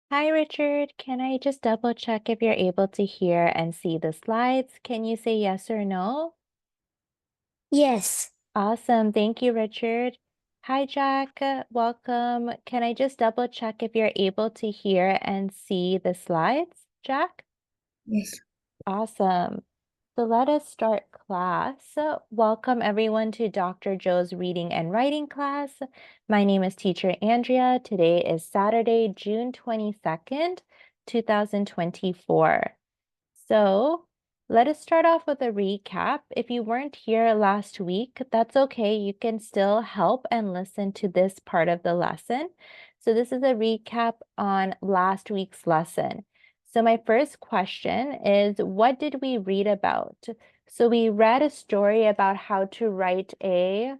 Hi, Richard. Can I just double check if you're able to hear and see the slides? Can you say yes or no? Yes. Awesome. Thank you, Richard. Hi, Jack. Welcome. Can I just double check if you're able to hear and see the slides, Jack? Yes. Awesome. So let us start class. Welcome everyone to Dr. Joe's reading and writing class. My name is Teacher Andrea. Today is Saturday, June 22nd, 2024. So let us start off with a recap. If you weren't here last week, that's okay. You can still help and listen to this part of the lesson. So this is a recap on last week's lesson. So my first question is, what did we read about? So we read a story about how to write a,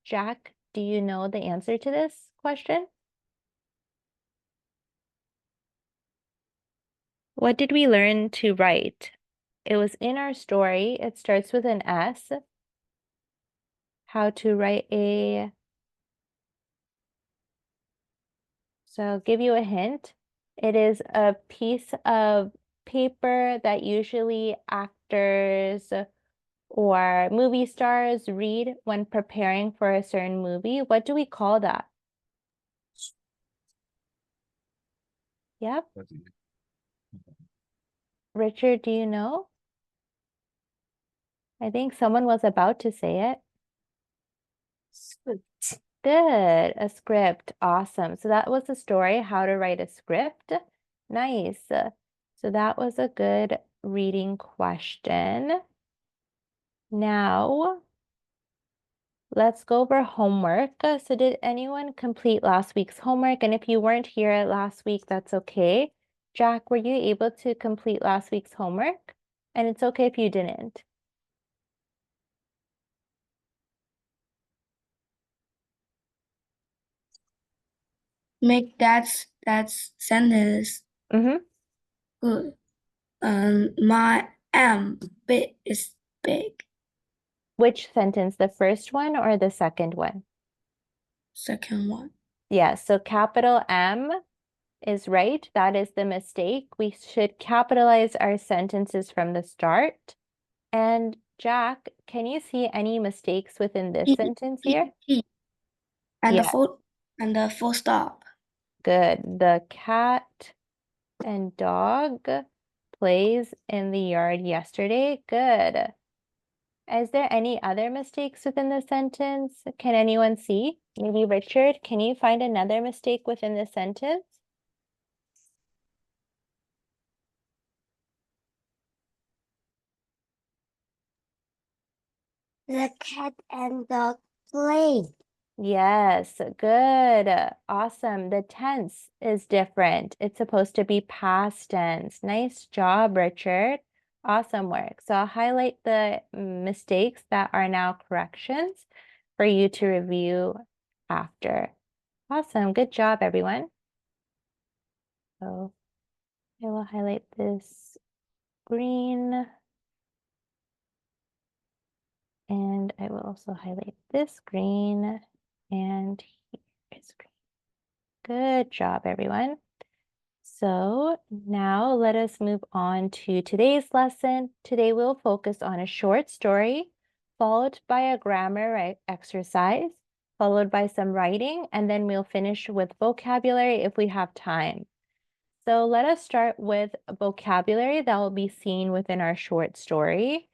Jack, do you know the answer to this question? What did we learn to write? It was in our story. It starts with an S. How to write a, so I'll give you a hint. It is a piece of paper that usually actors or movie stars read when preparing for a certain movie. What do we call that? Yep. Richard, do you know? I think someone was about to say it. Script. Good, a script. Awesome. So that was the story, how to write a script. Nice. So that was a good reading question. Now, let's go over homework. So did anyone complete last week's homework? And if you weren't here last week, that's okay. Jack, were you able to complete last week's homework? And it's okay if you didn't. Make that sentence Mm-hmm. good. My big is big. Which sentence, the first one or the second one? Second one. Yeah, so capital M is right. That is the mistake. We should capitalize our sentences from the start. And Jack, can you see any mistakes within this P, sentence here? P. And Yeah, the full stop. good. The cat and dog plays in the yard yesterday. Good. Is there any other mistakes within the sentence? Can anyone see? Maybe Richard, can you find another mistake within the sentence? The cat and dog play. Yes, good. Awesome. The tense is different. It's supposed to be past tense. Nice job, Richard. Awesome work. So I'll highlight the mistakes that are now corrections for you to review after. Awesome. Good job, everyone. So I will highlight this green and I will also highlight this green and here is green. Good job, everyone. So now let us move on to today's lesson. Today we'll focus on a short story, followed by a grammar exercise, followed by some writing, and then we'll finish with vocabulary if we have time. So let us start with vocabulary that will be seen within our short story.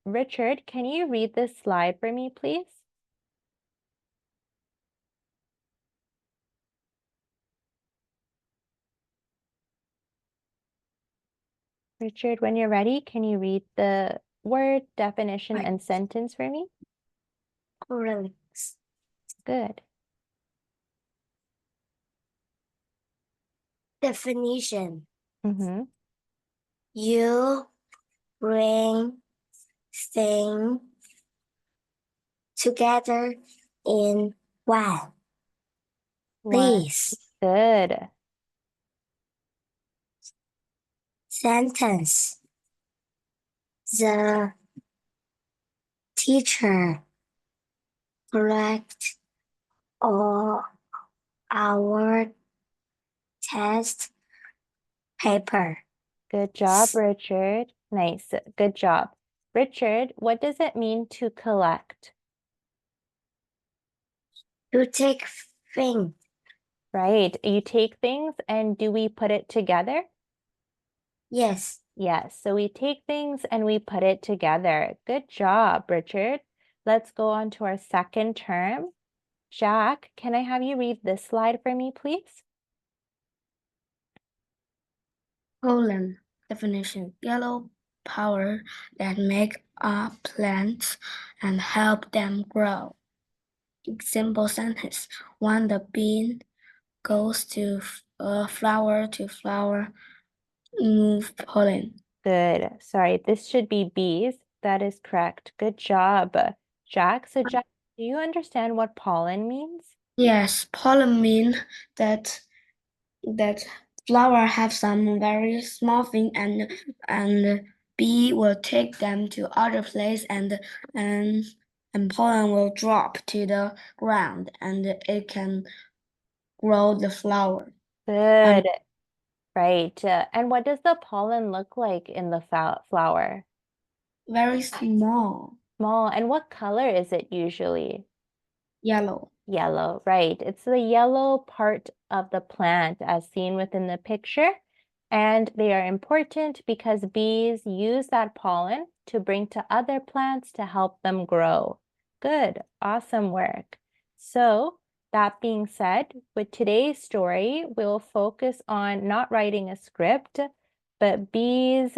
Richard, can you read this slide for me, please? Richard, when you're ready, can you read the word, definition, Right. and sentence for me? Correct. Good. Definition. Mm-hmm. You bring things together in one. One. Please. Good. Sentence. The teacher correct all our test paper. Good job, Richard. Nice. Good job. Richard, what does it mean to collect? To take things. Right. You take things and do we put it together? Yes. Yes. So we take things and we put it together. Good job, Richard. Let's go on to our second term. Jack, can I have you read this slide for me, please? Pollen definition: yellow power that make up plants and help them grow. Example sentence: when the bean goes to flower to flower, move pollen. Good. Sorry, this should be bees. That is correct. Good job, Jack. So, Jack, do you understand what pollen means? Yes, pollen mean that flower have some very small thing and bee will take them to other place and pollen will drop to the ground and it can grow the flower. Good. Right. And what does the pollen look like in the flower? Very small, Small. And what color is it usually? yellow. Yellow, right. It's the yellow part of the plant as seen within the picture. And they are important because bees use that pollen to bring to other plants to help them grow. Good, awesome work. So that being said, with today's story, we'll focus on not writing a script, but bees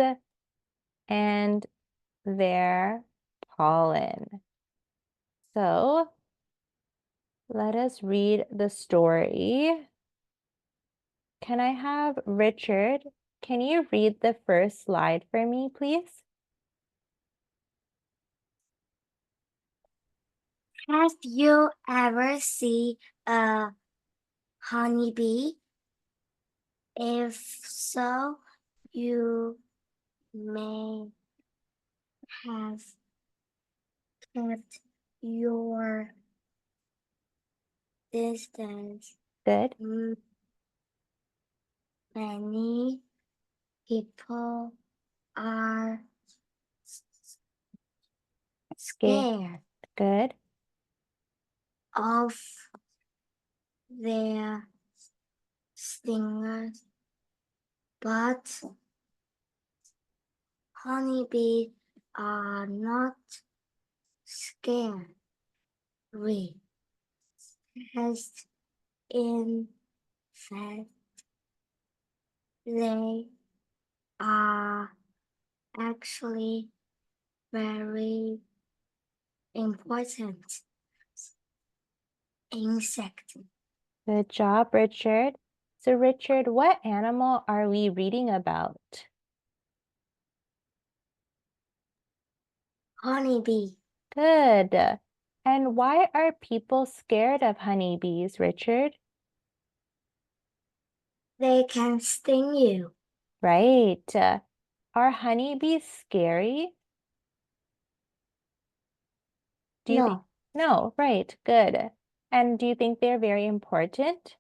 and their pollen. So let us read the story. Can I have Richard? Can you read the first slide for me, please? Have you ever seen a honeybee? If so, you may have kept your distance. Good. Many people are scared Good. of their stingers, but honeybees are not scary. As in fact, they are actually very important insect. Good job, Richard. So, Richard, what animal are we reading about? Honeybee. Good. And why are people scared of honeybees, Richard? They can sting you. Right. Are honeybees scary? Do you think? No, right. Good. And do you think they're very important?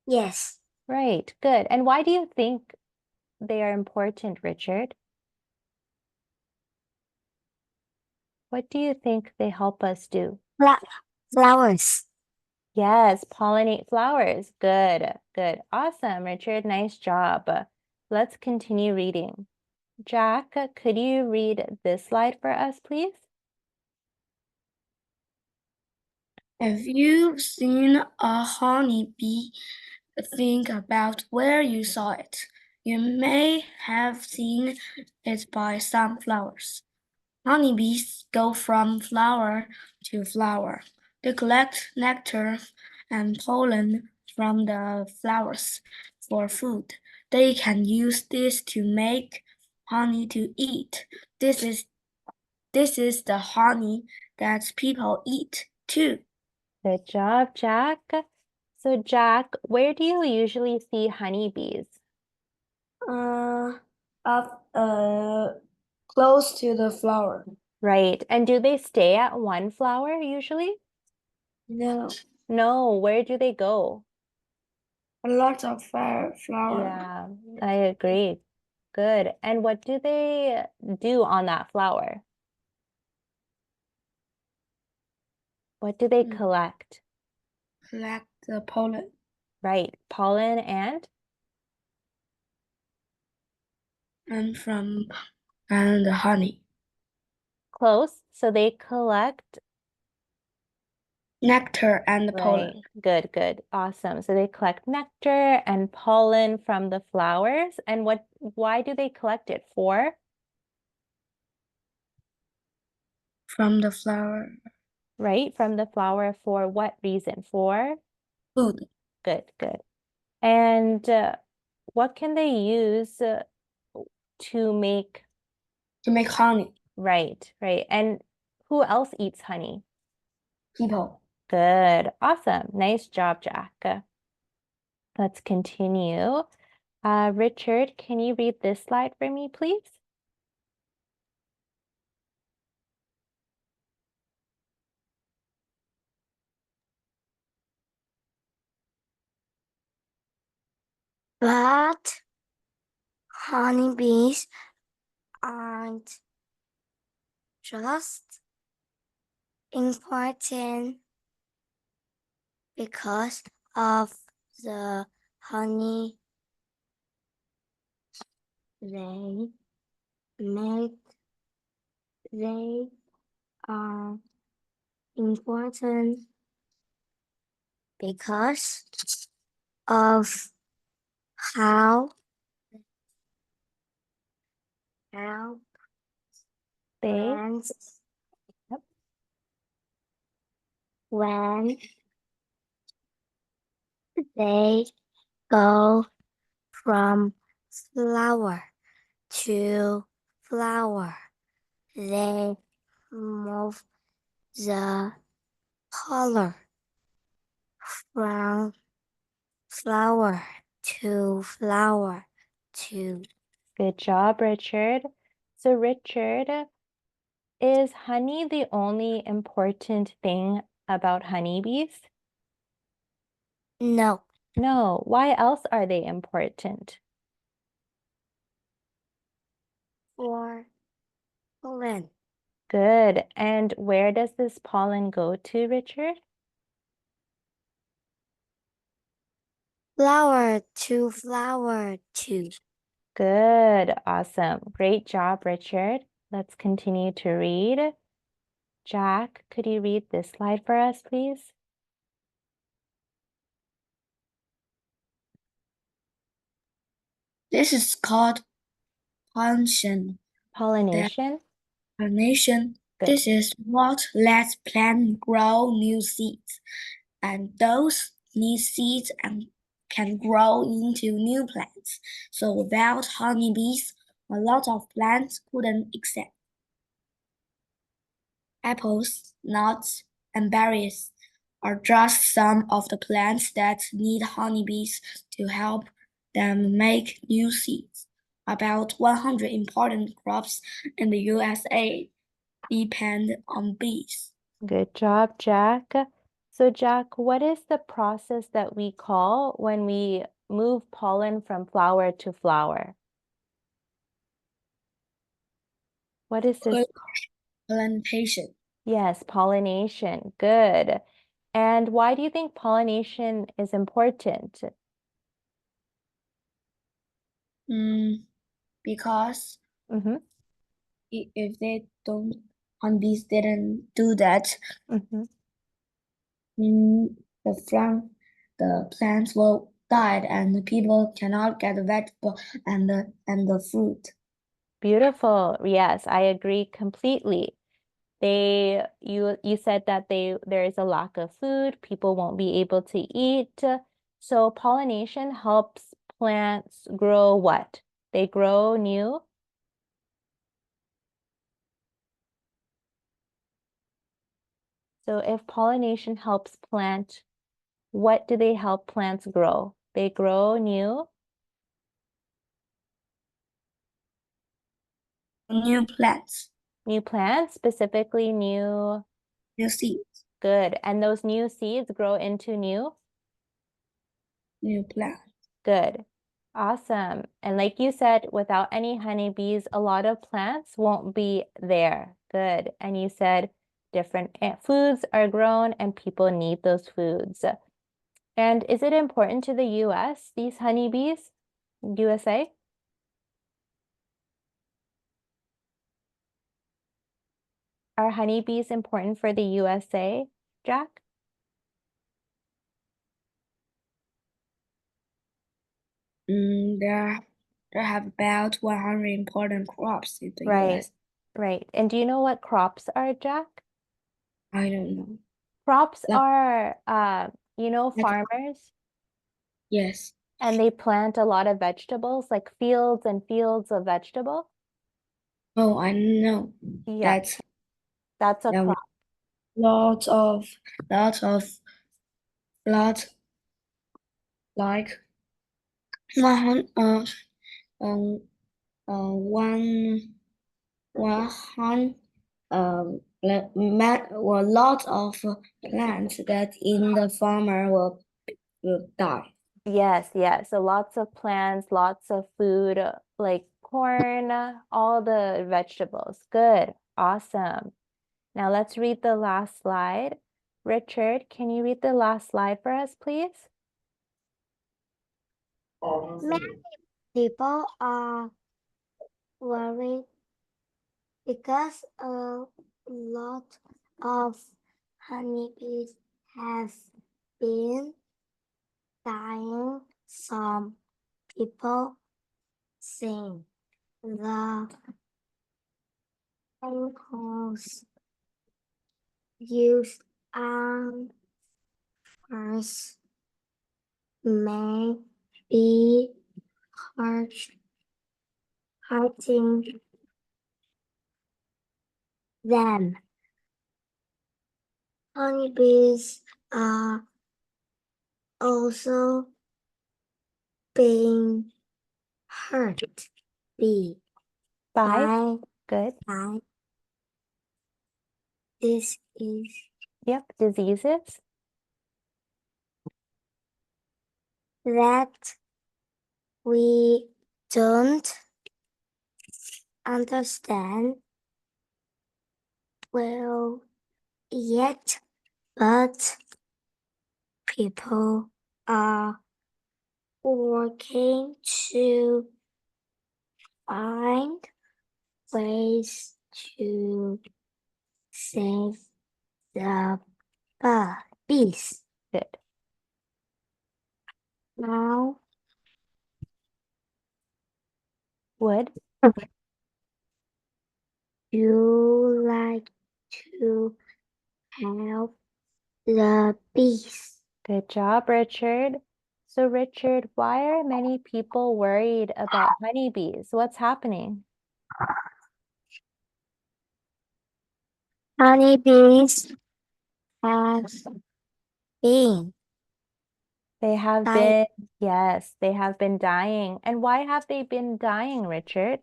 Yes. Right. Good. And why do you think they are important, Richard? What do you think they help us do? Flowers. Yes, pollinate flowers. Good, good. Awesome, Richard. Nice job. Let's continue reading. Jack, could you read this slide for us, please? If you've seen a honeybee, think about where you saw it. You may have seen it by some flowers. Honeybees go from flower to flower. They collect nectar and pollen from the flowers for food. They can use this to make honey to eat. This is the honey that people eat too. Good job, Jack. So, Jack, where do you usually see honeybees? Uh, up close to the flower. Right. And do they stay at one flower usually? No. No, where do they go? A lot of flower. Yeah, I agree. Good. And what do they do on that flower? What do they Mm. collect? Collect the pollen Right, pollen and and the honey. close. So they collect, Nectar and the right, pollen good, awesome. So they collect nectar and pollen from the flowers. And why do they collect it for? from the flower. Right, from the flower for what reason? For? Food Good. And what can they use to make, to make honey. right. And who else eats honey? People. Good, awesome. Nice job, Jack. Let's continue. Richard, can you read this slide for me, please? But honeybees aren't just important because of the honey they make. They are important because of how They, plants yep, when they go from flower to flower. They move the color from flower to flower to. good job, Richard. So, Richard, is honey the only important thing about honeybees? No. No. Why else are they important? For pollen. Good. And where does this pollen go to, Richard? Flower to flower to. Good. Awesome. Great job, Richard. Let's continue to read. Jack, could you read this slide for us, please? This is called pollination. Pollination. Pollination. Good. This is what lets plants grow new seeds, and those new seeds can grow into new plants. So without honeybees, a lot of plants couldn't exist. Apples, nuts, and berries are just some of the plants that need honeybees to help them make new seeds. About 100 important crops in the USA depend on bees. Good job, Jack. So, Jack, what is the process that we call when we move pollen from flower to flower? What is this? Pollination. Yes, pollination. Good. And why do you think pollination is important? Because Mm-hmm. if they don't, honeybees didn't do that, Mm-hmm. mm, the plants will die and the people cannot get the vegetable and the fruit. Beautiful. Yes, I agree completely. You said that there is a lack of food, people won't be able to eat. So pollination helps plants grow what? They grow new. So if pollination helps plant, what do they help plants grow? They grow new New plants, plants, specifically new, new seeds. good. And those new seeds grow into new. new plant. Good. Awesome. And like you said, without any honeybees, a lot of plants won't be there. Good. And you said different foods are grown and people need those foods. And is it important to the US, these honeybees? USA? Are honeybees important for the USA, Jack? There have about 100 important crops in the Right, US. right. And do you know what crops are, Jack? I don't know. Crops Like, are, like, farmers, yes. and they plant a lot of vegetables, like fields and fields of vegetable. Oh, I know. Yeah, that's a That crop. lots of lots like 100 um one 100 or lots of plants that in the farmer will die. Yes, yes. So lots of plants, lots of food, like corn, all the vegetables. Good. Awesome. Now let's read the last slide. Richard, can you read the last slide for us, please? Many people are worried because a lot of honeybees have been dying. Some people think the chemicals used on farms may be hurting them. Honeybees are also being hurt Bye. by Good. this is Yep. Diseases. that we don't understand well yet, but people are working to find ways to save the bees. Good. Now, Would. you like to help the bees? Good job, Richard. So, Richard, why are many people worried about honeybees? What's happening? Honeybees have been They have dying been, yes, they have been dying. And why have they been dying, Richard?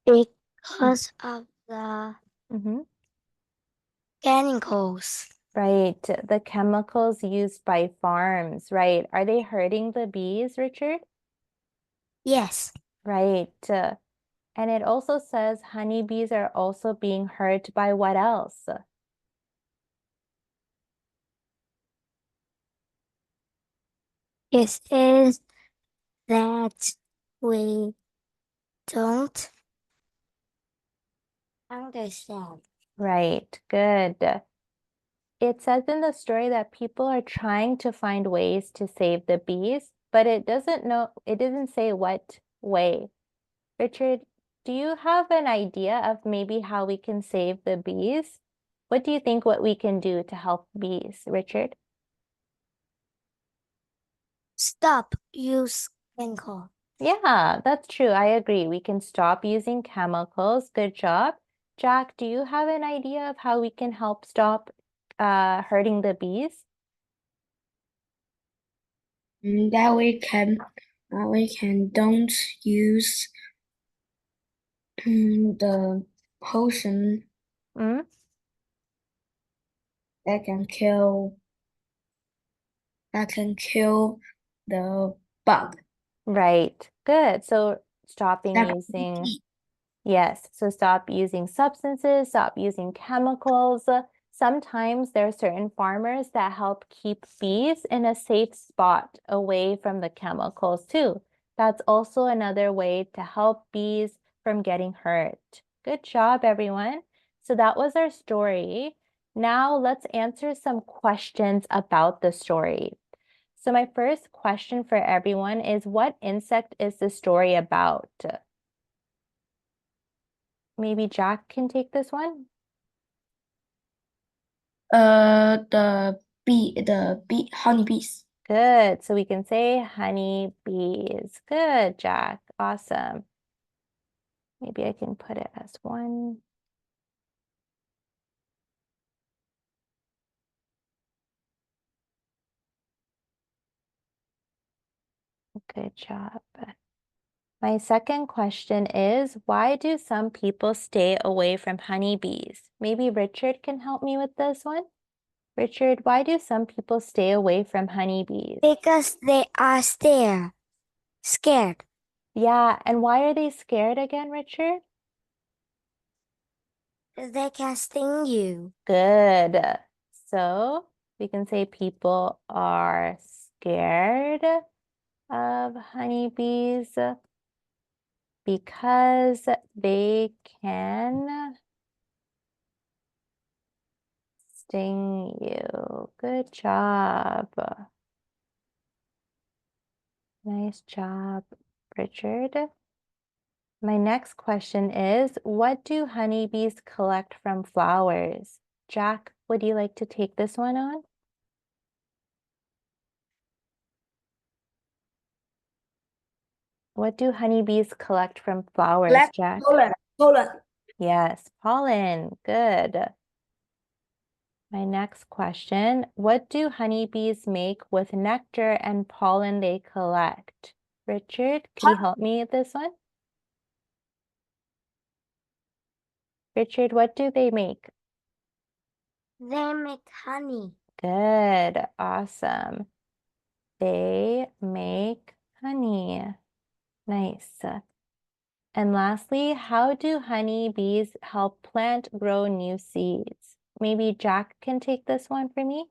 because of the Mm-hmm. chemicals. Right, the chemicals used by farms, right? Are they hurting the bees, Richard? Yes, Right. And it also says honeybees are also being hurt by what else? it is that we don't understand. Right, good. It says in the story that people are trying to find ways to save the bees, but it doesn't say what way. Richard, do you have an idea of maybe how we can save the bees? What do you think what we can do to help bees, Richard? Stop use chemical. Yeah, that's true. I agree. We can stop using chemicals. Good job. Jack, do you have an idea of how we can help stop hurting the bees? That we can don't use the potion Mm? that can kill the bug. Right. Good. So stopping That using, yes. So stop using substances, stop using chemicals. Sometimes there are certain farmers that help keep bees in a safe spot away from the chemicals too. That's also another way to help bees from getting hurt. Good job, everyone. So that was our story. Now let's answer some questions about the story. So my first question for everyone is, what insect is the story about? Maybe Jack can take this one. The honeybees. Good. So we can say honey bees. Good, Jack. Awesome. Maybe I can put it as one. Good job. My second question is, why do some people stay away from honeybees? Maybe Richard can help me with this one. Richard, why do some people stay away from honeybees? Because they are scared. Yeah, and why are they scared again, Richard? They can sting you. Good. So we can say people are scared of honeybees because they can sting you. Good job. Nice job, Richard. My next question is, what do honeybees collect from flowers? Jack, would you like to take this one on? What do honeybees collect from flowers, Jack? Pollen. Yes, pollen. Good. My next question, what do honeybees make with nectar and pollen they collect? Richard, can you help me with this one? Richard, what do they make? They make honey. Good, awesome. They make honey. Nice. And lastly, how do honeybees help plant grow new seeds? Maybe Jack can take this one for me.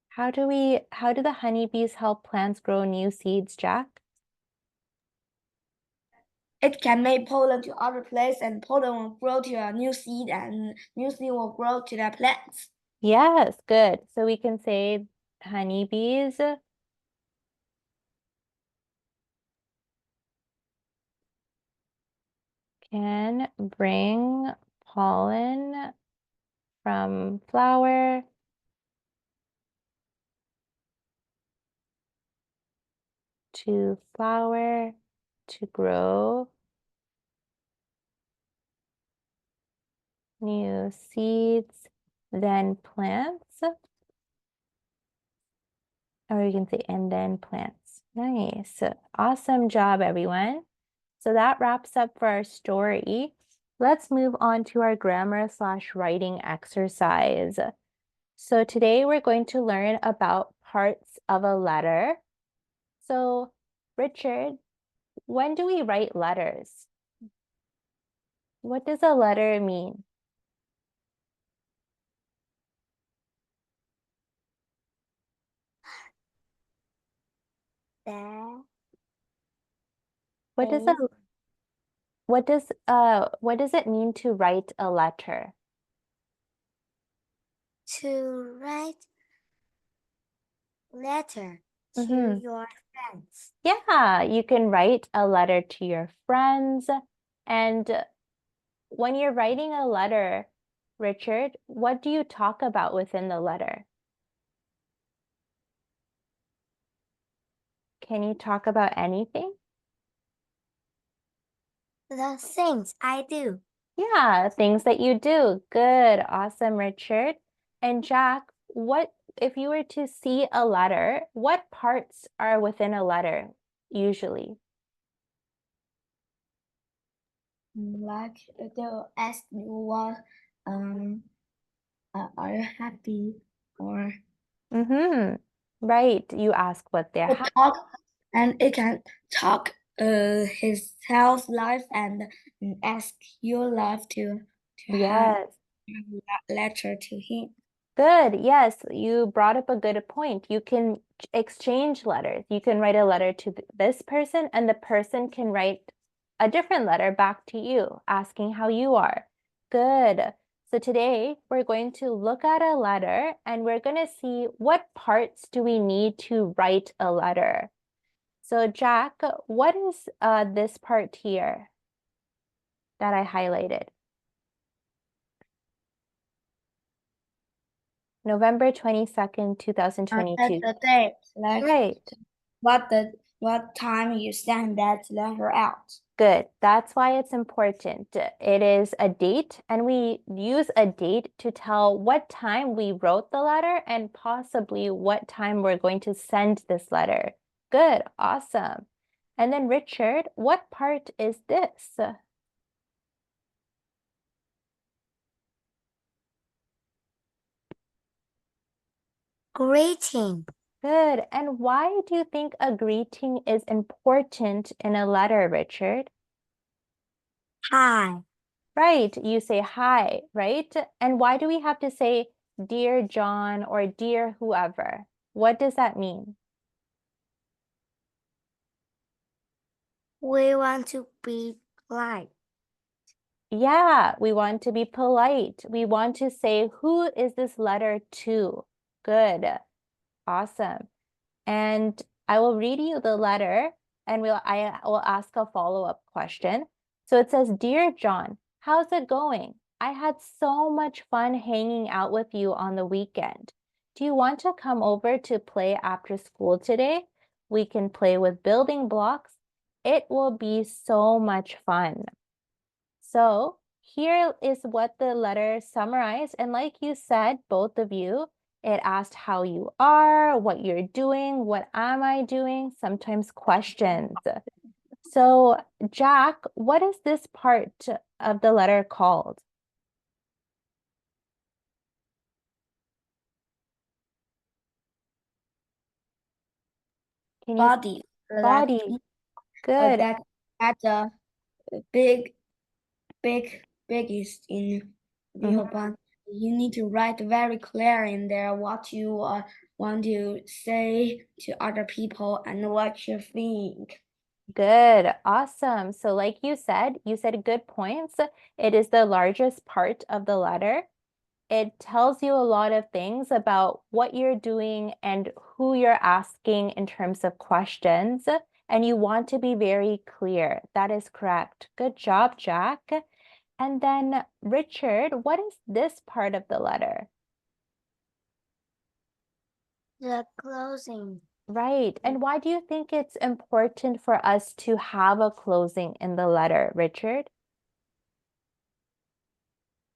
How do the honeybees help plants grow new seeds, Jack? It can make pollen to other plants, and pollen will grow to a new seed, and new seed will grow to the plants. Yes, good. So we can say honeybees can bring pollen from flower to flower to grow new seeds, then plants. Or you can say, and then plants. Nice. Awesome job, everyone. So that wraps up for our story. Let's move on to our grammar/writing exercise. So today we're going to learn about parts of a letter. So Richard, when do we write letters? What does a letter mean? That What does is what does it mean to write a letter? to write letter to Mhm. your friends. Yeah, you can write a letter to your friends. And when you're writing a letter, Richard, what do you talk about within the letter? Can you talk about anything? The things I do. Yeah, things that you do. Good, awesome, Richard. And Jack, what if you were to see a letter, what parts are within a letter usually? like they'll ask you what are you happy or Mm-hmm. Right. You ask what they're happy. talk, and it can talk his health life and ask your life to have Yes. a letter to him. Good. Yes, you brought up a good point. You can exchange letters. You can write a letter to this person, and the person can write a different letter back to you, asking how you are. Good. So today we're going to look at a letter and we're going to see what parts do we need to write a letter. So Jack, what is this part here that I highlighted? November 22nd, 2022. That's the date, like Right. what time you send that letter out. Good. That's why it's important. It is a date, and we use a date to tell what time we wrote the letter and possibly what time we're going to send this letter. Good. Awesome. And then Richard, what part is this? Greeting. Good. And why do you think a greeting is important in a letter, Richard? Hi. Right, you say hi, right? And why do we have to say dear John or dear whoever? What does that mean? We want to be polite. Yeah, we want to be polite. We want to say, who is this letter to? Good. Awesome. And I will read you the letter and I will ask a follow-up question. So it says, Dear John, how's it going? I had so much fun hanging out with you on the weekend. Do you want to come over to play after school today? We can play with building blocks. It will be so much fun. So here is what the letter summarized. And like you said, both of you, it asked how you are, what you're doing, what am I doing, sometimes questions. So Jack, what is this part of the letter called? Can you Body. body? Good. That's a biggest in your body. You need to write very clear in there what you want to say to other people and what you think. Good. Awesome. So like you said good points. It is the largest part of the letter. It tells you a lot of things about what you're doing and who you're asking in terms of questions. And you want to be very clear. That is correct. Good job, Jack. And then Richard, what is this part of the letter? The closing. Right. And why do you think it's important for us to have a closing in the letter, Richard?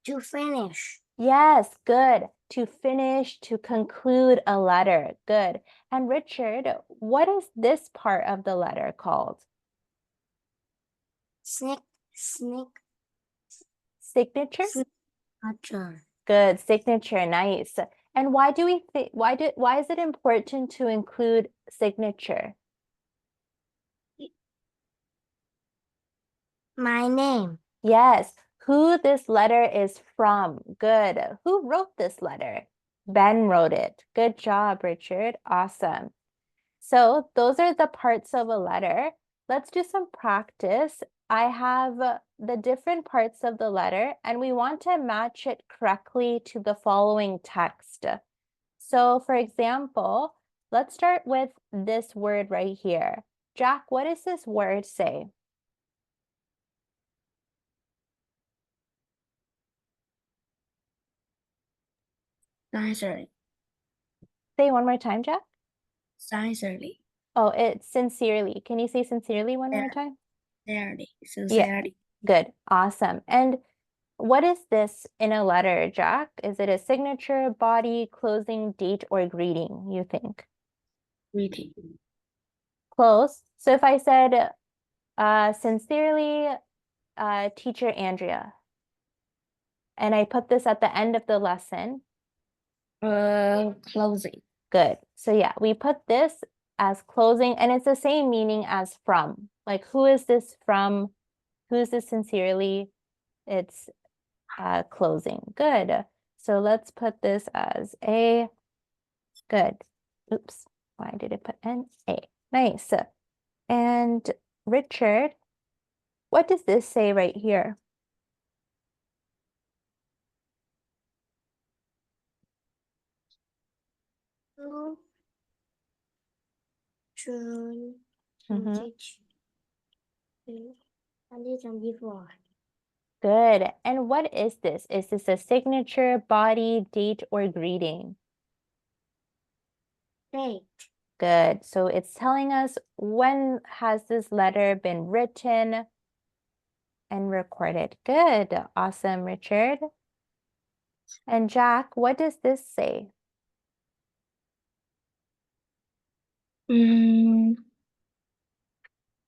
To finish. Yes, good. To finish, to conclude a letter. Good. And Richard, what is this part of the letter called? Signature. Signature? Good. Signature. Nice. And why do we think why is it important to include signature? My name. Yes. Who this letter is from. Good. Who wrote this letter? Ben wrote it. Good job, Richard. Awesome. So those are the parts of a letter. Let's do some practice. I have the different parts of the letter, and we want to match it correctly to the following text. So for example, let's start with this word right here. Jack, what does this word say? Sincerely. Say one more time, Jack. Sincerely. Oh, it's sincerely. Can you say sincerely one more time? Sincerely. Good. Awesome. And what is this in a letter, Jack? Is it a signature, body, closing, date, or greeting, you think? Greeting. Close. So if I said sincerely, teacher Andrea. And I put this at the end of the lesson. Closing. Good. So yeah, we put this as closing, and it's the same meaning as from. Like, who is this from? Who is this sincerely? It's closing. Good. So let's put this as a good. Oops. Why did it put an A? Nice. And Richard, what does this say right here? To June Mhm. 2024. Good. And what is this? Is this a signature, body, date, or greeting? Date. Good. So it's telling us when has this letter been written and recorded. Good. Awesome, Richard. And Jack, what does this say?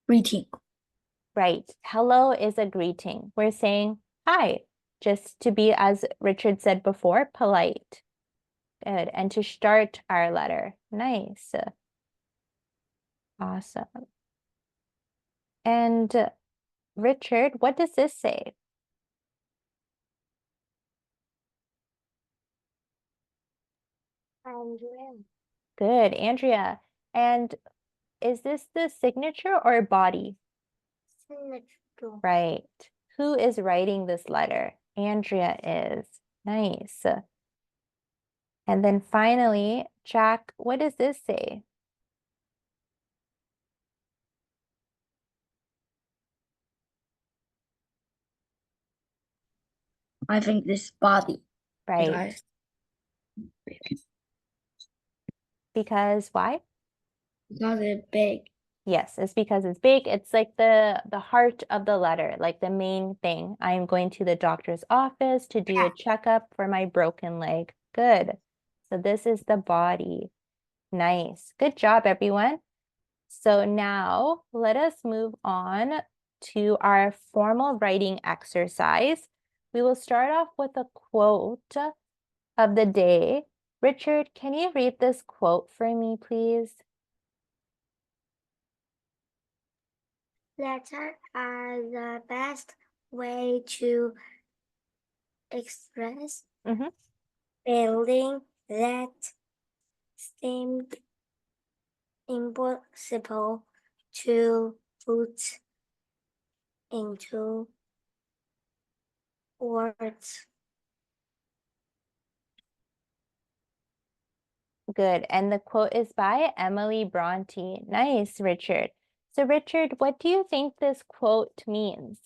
Greeting. Right. Hello is a greeting. We're saying hi, just to be, as Richard said before, polite. Good. And to start our letter. Nice. Awesome. And Richard, what does this say? Andrea. Good, Andrea. And is this the signature or body? Signature. Right. Who is writing this letter? Andrea is. Nice. And then finally, Jack, what does this say? I think this body. Right. Because why? Because it's big. Yes, it's because it's big. It's like the heart of the letter, like the main thing. I am going to the doctor's office to do a checkup for my broken leg. Good. So this is the body. Nice. Good job, everyone. So now let us move on to our formal writing exercise. We will start off with a quote of the day. Richard, can you read this quote for me, please? Letters are the best way to express Mhm. feeling that seemed impossible to put into words. Good. And the quote is by Emily Bronte. Nice, Richard. So, Richard, what do you think this quote means?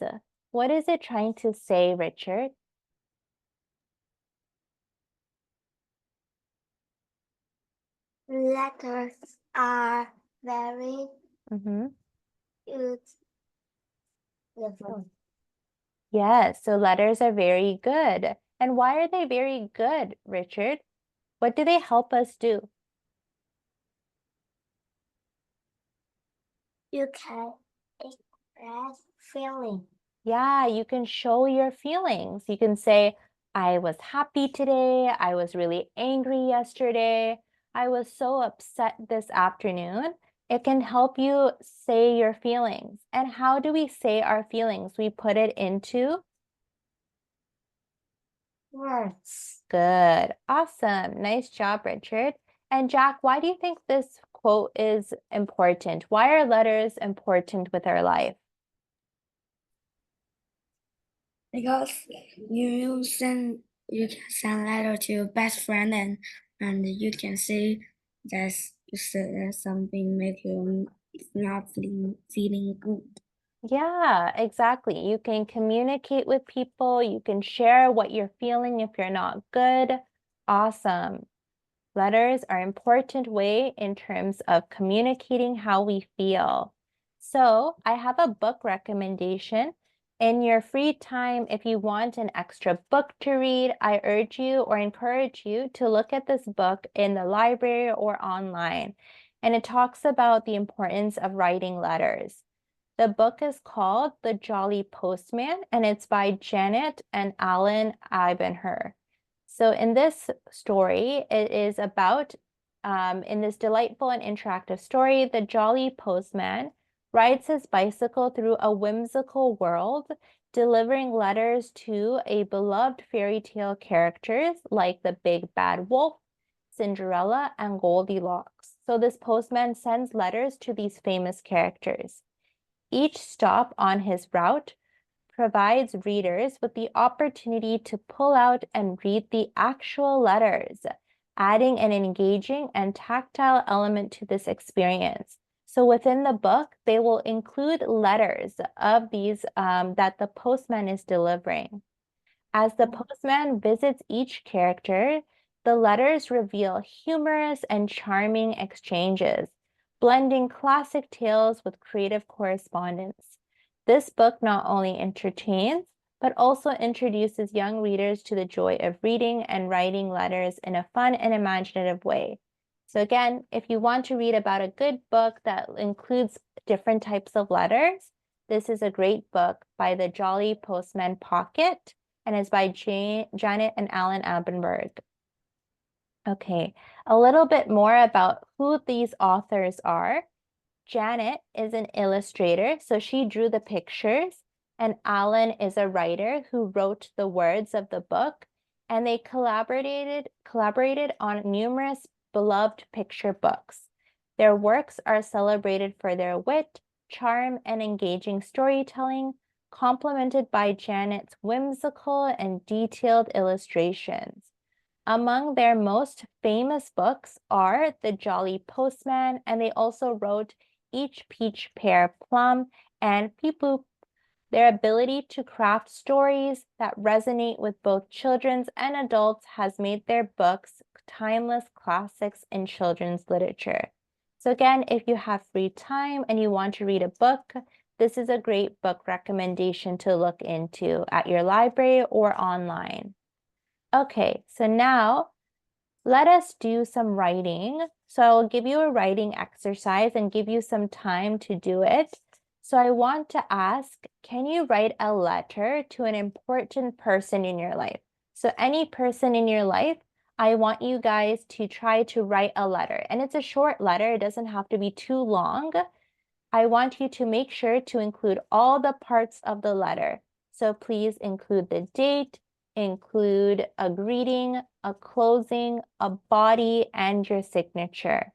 What is it trying to say, Richard? Letters are very useful. Yes, so letters are very good. And why are they very good, Richard? What do they help us do? You can express feeling. Yeah, you can show your feelings. You can say, I was happy today. I was really angry yesterday. I was so upset this afternoon. It can help you say your feelings. And how do we say our feelings? We put it into Words. good. Awesome. Nice job, Richard. And Jack, why do you think this quote is important? Why are letters important with our life? Because you can send letter to your best friend and you can see that you said something make you not feeling good. Yeah, exactly. You can communicate with people. You can share what you're feeling if you're not good. Awesome. Letters are an important way in terms of communicating how we feel. So I have a book recommendation. In your free time, if you want an extra book to read, I urge you or encourage you to look at this book in the library or online. And it talks about the importance of writing letters. The book is called The Jolly Postman, and it's by Janet and Alan Ibenher. So in this story, it is about, in this delightful and interactive story, the Jolly Postman rides his bicycle through a whimsical world, delivering letters to a beloved fairy tale characters like the Big Bad Wolf, Cinderella, and Goldilocks. So this postman sends letters to these famous characters. Each stop on his route provides readers with the opportunity to pull out and read the actual letters, adding an engaging and tactile element to this experience. So within the book, they will include letters of these that the postman is delivering. As the postman visits each character, the letters reveal humorous and charming exchanges, blending classic tales with creative correspondence. This book not only entertains, but also introduces young readers to the joy of reading and writing letters in a fun and imaginative way. So again, if you want to read about a good book that includes different types of letters, this is a great book by the Jolly Postman Pocket, and is by Janet and Alan Abenberg. Okay, a little bit more about who these authors are. Janet is an illustrator, so she drew the pictures, and Alan is a writer who wrote the words of the book, and they collaborated on numerous beloved picture books. Their works are celebrated for their wit, charm, and engaging storytelling, complemented by Janet's whimsical and detailed illustrations. Among their most famous books are The Jolly Postman, and they also wrote Each Peach Pear Plum and Peep Boop. Their ability to craft stories that resonate with both children and adults has made their books timeless classics in children's literature. So again, if you have free time and you want to read a book, this is a great book recommendation to look into at your library or online. Okay, so now let us do some writing. So I'll give you a writing exercise and give you some time to do it. So I want to ask, can you write a letter to an important person in your life? So any person in your life, I want you guys to try to write a letter. And it's a short letter, it doesn't have to be too long. I want you to make sure to include all the parts of the letter. So please include the date, include a greeting, a closing, a body, and your signature.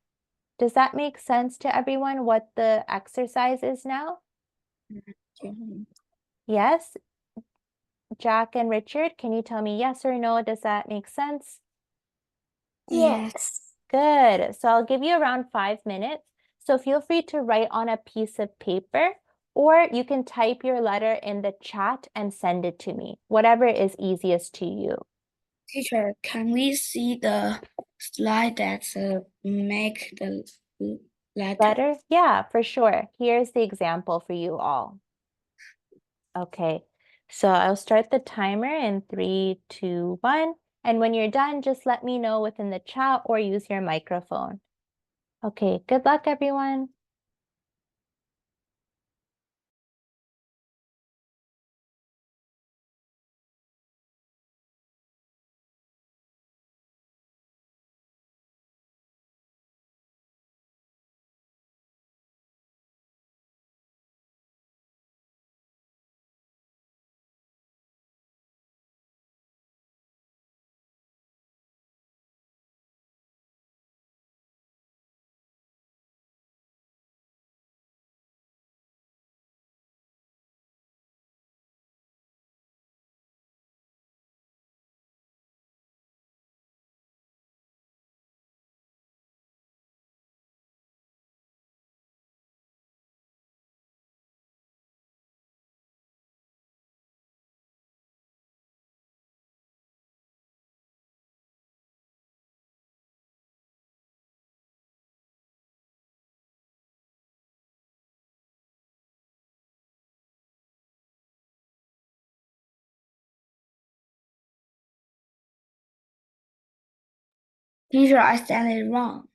Does that make sense to everyone what the exercise is now? Yes? Jack and Richard, can you tell me yes or no? Does that make sense? Yes. Good. So I'll give you around 5 minutes. So feel free to write on a piece of paper, or you can type your letter in the chat and send it to me, whatever is easiest to you. Teacher, can we see the slide that make the letter? Letter? Yeah, for sure. Here's the example for you all. Okay, so I'll start the timer in 3, 2, 1. And when you're done, just let me know within the chat or use your microphone. Okay, good luck, everyone. Teacher, I spelled it wrong.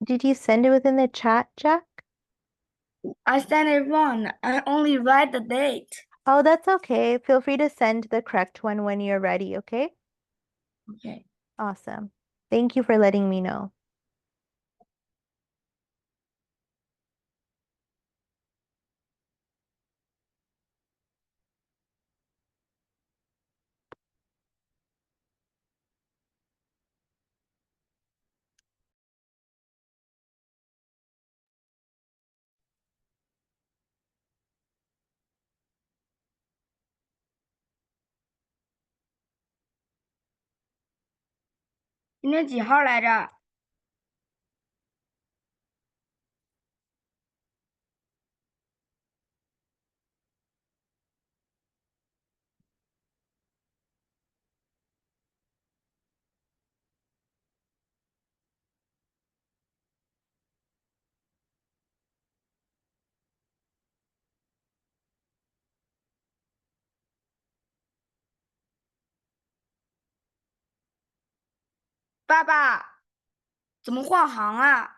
Did you send it within the chat, Jack? I sent it wrong. I only write the date. Oh, that's okay. Feel free to send the correct one when you're ready, okay? Okay. Awesome. Thank you for letting me know.今天几号来着？爸爸，怎么换行啊？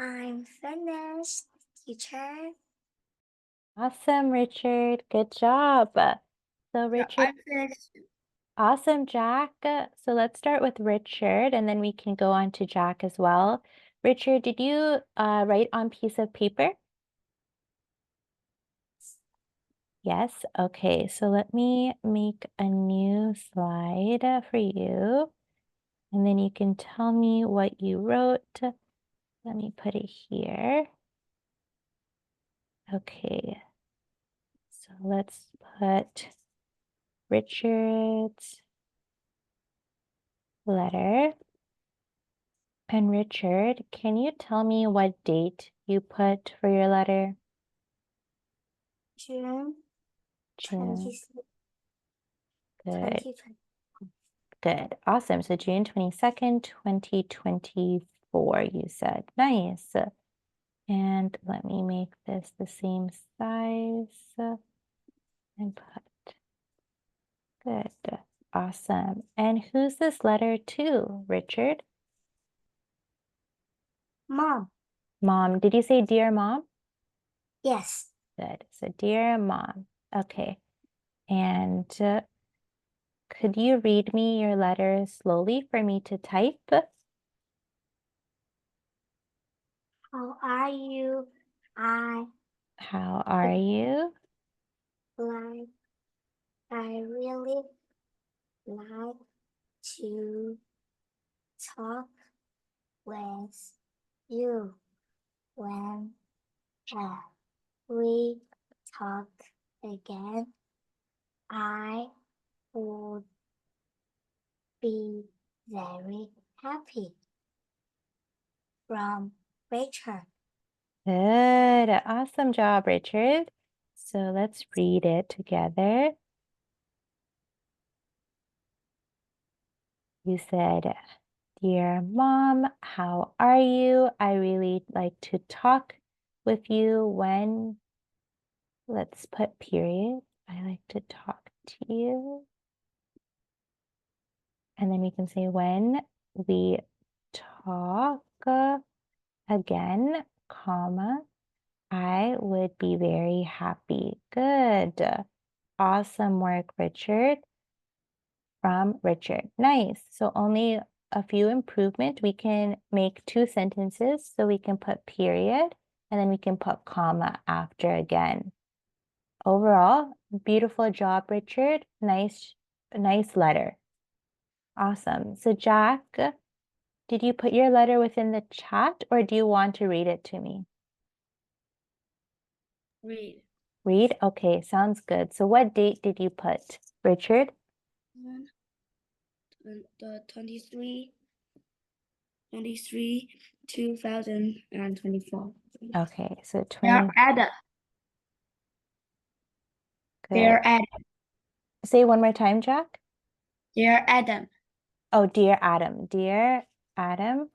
I'm finished, teacher. Awesome, Richard. Good job. So Yeah, Richard, I finished. awesome, Jack. So let's start with Richard and then we can go on to Jack as well. Richard, did you write on piece of paper? Yes. Okay, so let me make a new slide for you. And then you can tell me what you wrote. Let me put it here. Okay. So let's put Richard's letter. And Richard, can you tell me what date you put for your letter? June June. 26, Good. 2020. Good. Awesome. So June 22nd, 2024, you said. Nice. And let me make this the same size and put. Good. Awesome. And who's this letter to, Richard? Mom. Mom. Did you say dear mom? Yes. Good. So dear mom. Okay. And could you read me your letter slowly for me to type? How are you? I How are you? like. I really like to talk with you. When we talk again, I would be very happy. From Rachel. Good. Awesome job, Richard. So let's read it together. You said, dear mom, how are you? I really like to talk with you when, let's put period. I like to talk to you. And then we can say when we talk again, comma, I would be very happy. Good. Awesome work, Richard. From Richard. Nice. So only a few improvement. We can make 2 sentences. So we can put period and then we can put comma after again. Overall, beautiful job, Richard. Nice letter. Awesome. So Jack, did you put your letter within the chat or do you want to read it to me? Read. Read? Okay, sounds good. So what date did you put, Richard? The 23, 2024. Okay, so Dear 20. Adam. Good. Dear Adam. Say one more time, Jack. Dear Adam. Oh, dear Adam. Dear Adam.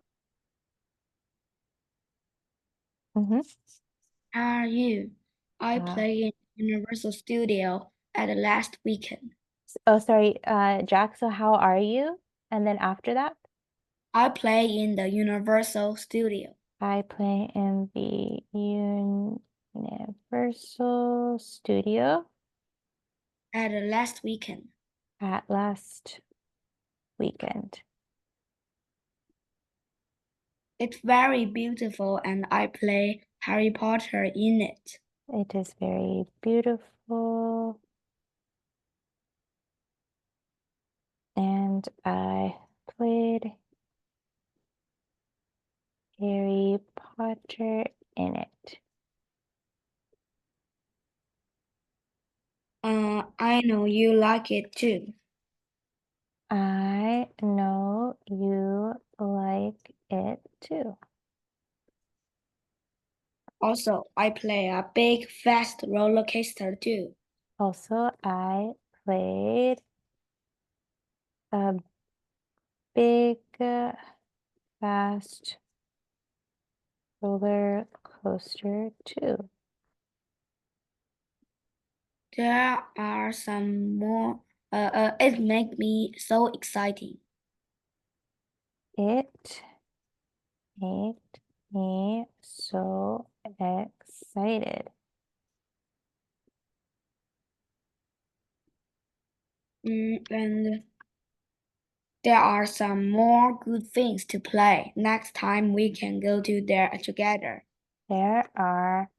How are you? I Wow. play in Universal Studio at the last weekend. Oh, sorry, Jack. So how are you? And then after that, I play in the Universal Studio. I play in the Universal Studio At the last weekend. at last weekend. It's very beautiful and I play Harry Potter in it. It is very beautiful. And I played Harry Potter in it. I know you like it too. I know you like it too. Also, I play a big, fast roller coaster too. Also, I played a big, fast roller coaster too. There are some more. It makes me so exciting. It made me so excited. And there are some more good things to play. Next time we can go to there together. There are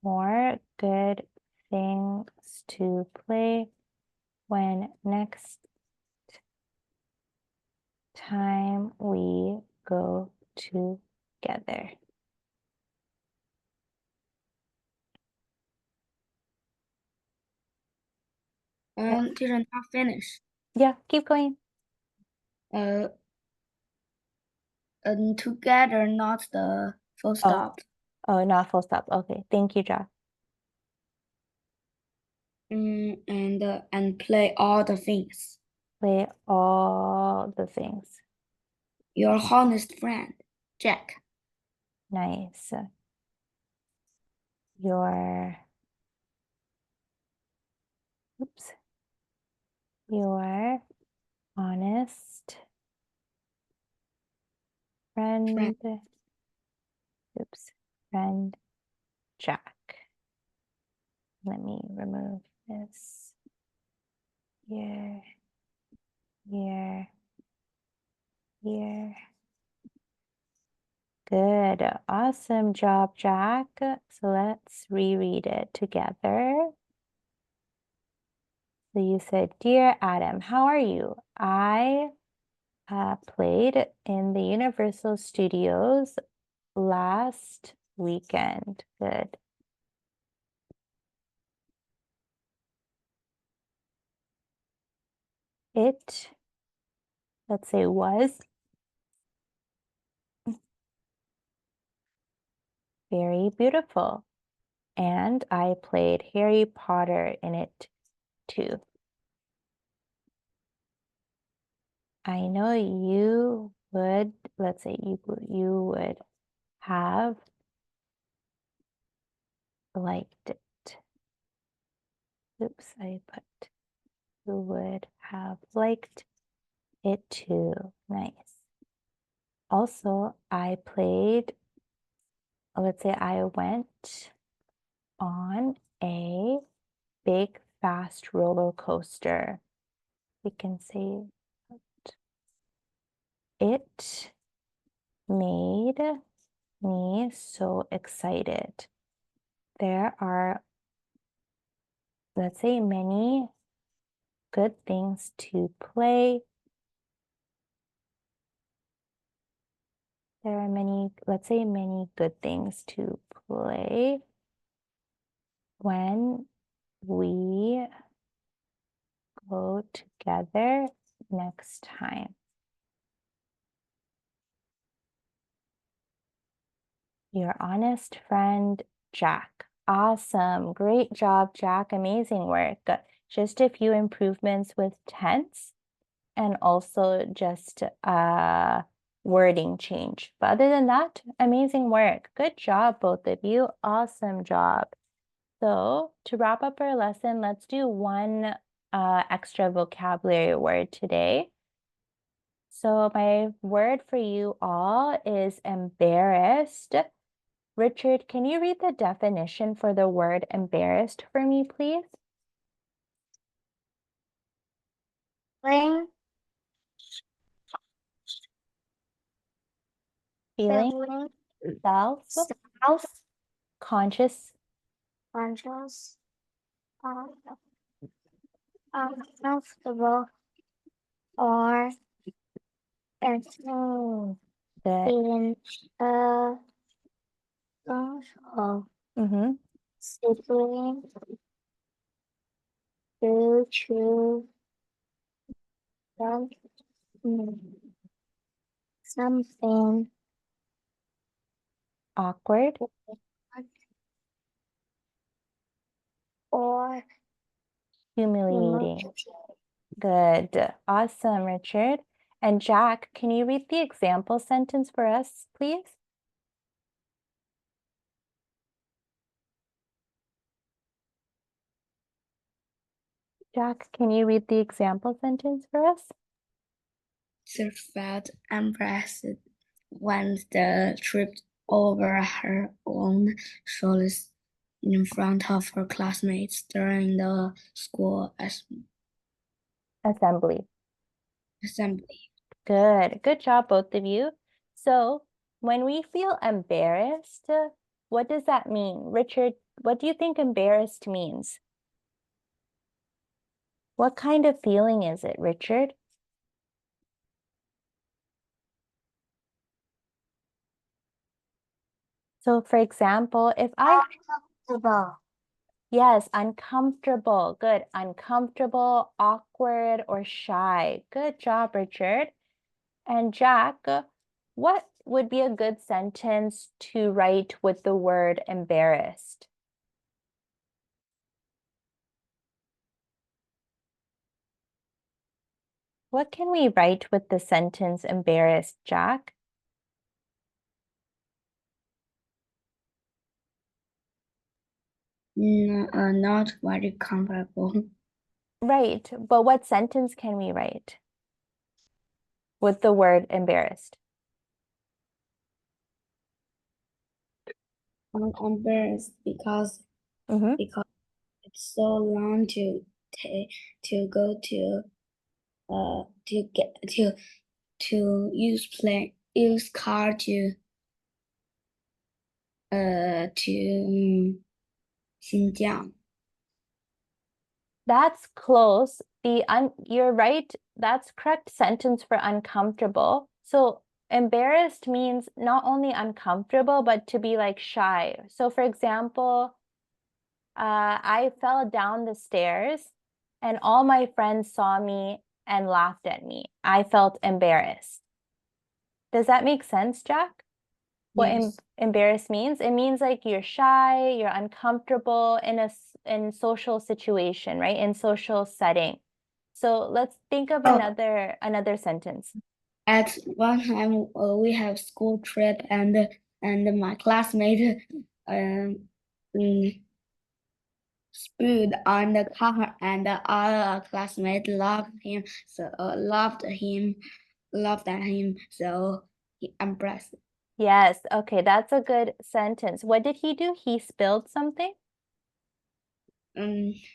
more good things to play when next time we go together. Did not finish. Yeah, keep going. And together, not the full stop. Oh, not full stop. Okay, thank you, Jack. And play all the things. Play all the things. Your honest friend, Jack. Nice. Your honest friend. Friend Jack. Let me remove this. Here. Good. Awesome job, Jack. So let's reread it together. So you said, Dear Adam, how are you? I played in the Universal Studios last weekend. Good. It, let's say, was very beautiful. And I played Harry Potter in it too. I know you would, let's say you would have liked it. Oops, I put you would have liked it too. Nice. Also, I played, let's say I went on a big fast roller coaster. We can say it made me so excited. There are, let's say, many good things to play. There are many, let's say, many good things to play when we go together next time. Your honest friend, Jack. Awesome. Great job, Jack. Amazing work. Just a few improvements with tense and also just wording change. But other than that, amazing work. Good job, both of you. Awesome job. So to wrap up our lesson, let's do one extra vocabulary word today. So my word for you all is embarrassed. Richard, can you read the definition for the word embarrassed for me, please? Feeling self-conscious uncomfortable or Good. feeling sibling due to something Awkward. or Humiliating. Good. Awesome, Richard. And Jack, can you read the example sentence for us, please? Jack, can you read the example sentence for us? Sir felt embarrassed when the trip over her own shoulders in front of her classmates during the school Assembly. assembly. Good job, both of you. So when we feel embarrassed, what does that mean? Richard, what do you think embarrassed means? What kind of feeling is it, Richard? So for example, if I, yes, uncomfortable, good, uncomfortable, awkward, or shy. Good job, Richard. And Jack, what would be a good sentence to write with the word embarrassed? What can we write with the sentence embarrassed, Jack? Not very comfortable. Right, but what sentence can we write with the word embarrassed? I'm embarrassed because Mm-hmm. it's so long to go to use car to Xinjiang. That's close. You're right. That's correct sentence for uncomfortable. So embarrassed means not only uncomfortable, but to be like shy. So for example, I fell down the stairs and all my friends saw me and laughed at me. I felt embarrassed. Does that make sense, Jack? What Yes. embarrassed means? It means like you're shy, you're uncomfortable in social situation, right? In social setting. So let's think of another sentence. At one time, we have school trip, and my classmate spewed on the car, and our classmate loved him, loved at him, so he embarrassed. Yes, okay, that's a good sentence. What did he do? He spilled something? He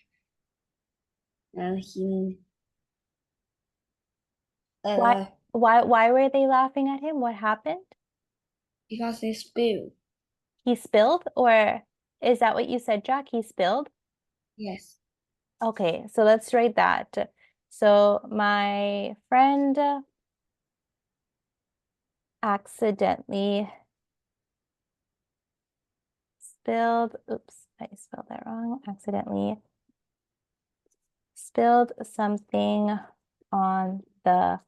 Why were they laughing at him? What happened? because he spewed. He spilled, or is that what you said, Jack? He spilled? Yes. Okay, so let's write that. So my friend accidentally spilled, oops, I spelled that wrong, accidentally spilled something on the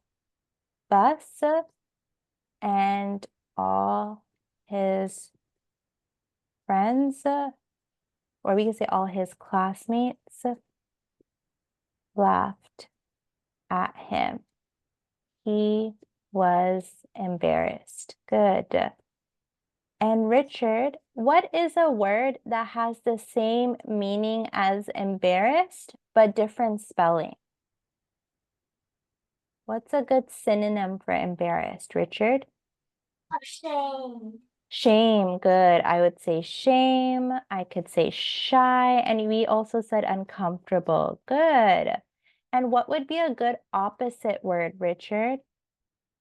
bus and all his friends, or we can say all his classmates, laughed at him. He was embarrassed. Good. And Richard, what is a word that has the same meaning as embarrassed, but different spelling? What's a good synonym for embarrassed, Richard? Shame. Shame, good. I would say shame. I could say shy. And we also said uncomfortable. Good. And what would be a good opposite word, Richard,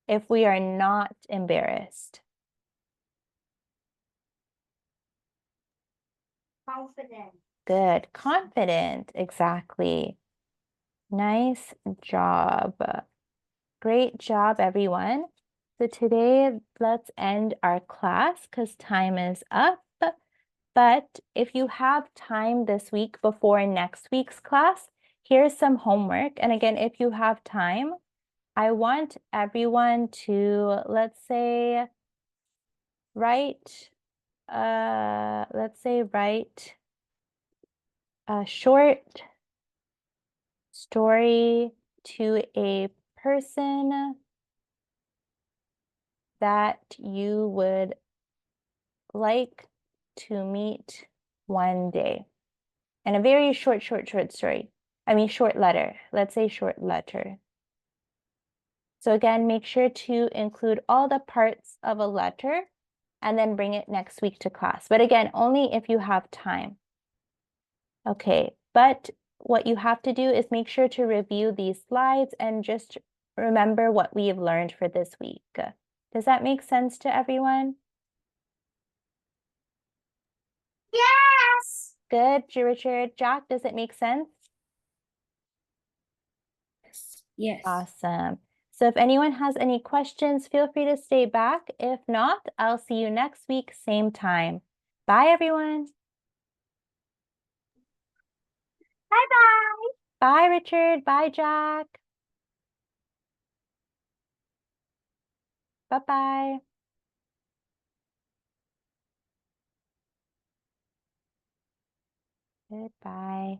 if we are not embarrassed? Confident. Good. Confident. Exactly. Nice job. Great job, everyone. So today, let's end our class because time is up. But if you have time this week before next week's class, here's some homework. And again, if you have time, I want everyone to, let's say, write a short story to a person that you would like to meet one day. And a very short story. Short letter. Let's say short letter. So again, make sure to include all the parts of a letter and then bring it next week to class. But again, only if you have time. Okay, but what you have to do is make sure to review these slides and just remember what we've learned for this week. Does that make sense to everyone? Yes. Good, Richard. Jack, does it make sense? Yes. Awesome. So if anyone has any questions, feel free to stay back. If not, I'll see you next week, same time. Bye, everyone. Bye-bye. Bye, Richard. Bye, Jack. Bye-bye. Goodbye.